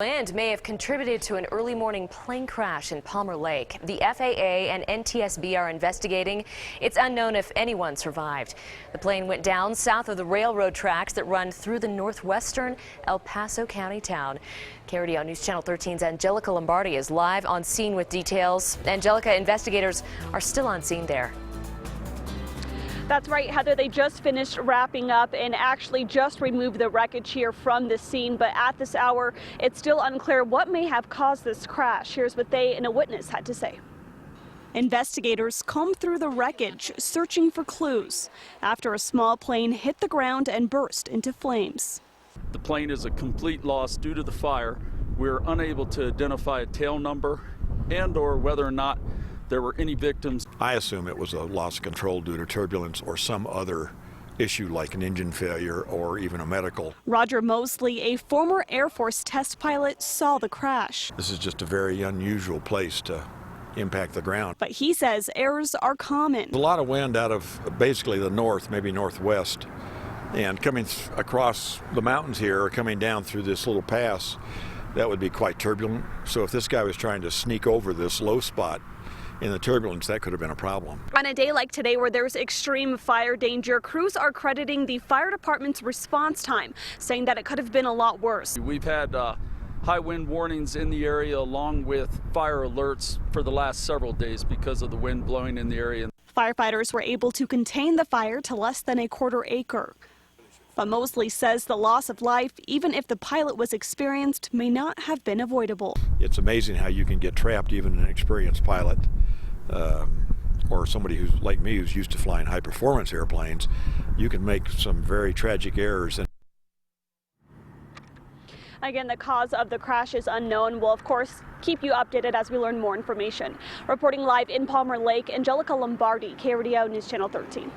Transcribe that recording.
Wind may have contributed to an early morning plane crash in Palmer Lake. The FAA and NTSB are investigating. It's unknown if anyone survived. The plane went down south of the railroad tracks that run through the northwestern El Paso County town. KRDO News Channel 13's Angelica Lombardi is live on scene with details. Angelica, investigators are still on scene there. That's right, Heather. They just finished wrapping up and actually just removed the wreckage here from the scene. But at this hour, it's still unclear what may have caused this crash. Here's what they and a witness had to say. Investigators combed through the wreckage, searching for clues after a small plane hit the ground and burst into flames. The plane is a complete loss due to the fire. We're unable to identify a tail number and/or whether or not there were any victims. I assume it was a loss of control due to turbulence or some other issue like an engine failure or even a medical. Roger Mosley, a former Air Force test pilot, saw the crash. This is just a very unusual place to impact the ground. But he says errors are common. There's a lot of wind out of basically the north, maybe northwest, and coming across the mountains here or coming down through this little pass, that would be quite turbulent. So if this guy was trying to sneak over this low spot in the turbulence, that could have been a problem. On a day like today where there's extreme fire danger, crews are crediting the fire department's response time, saying that it could have been a lot worse. We've had high wind warnings in the area along with fire alerts for the last several days because of the wind blowing in the area. Firefighters were able to contain the fire to less than a quarter acre. But Mosley says the loss of life, even if the pilot was experienced, may not have been avoidable. It's amazing how you can get trapped, even an experienced pilot or somebody who's like me who's used to flying high performance airplanes. You can make some very tragic errors. Again, the cause of the crash is unknown. We'll, of course, keep you updated as we learn more information. Reporting live in Palmer Lake, Angelica Lombardi, KRDO News Channel 13.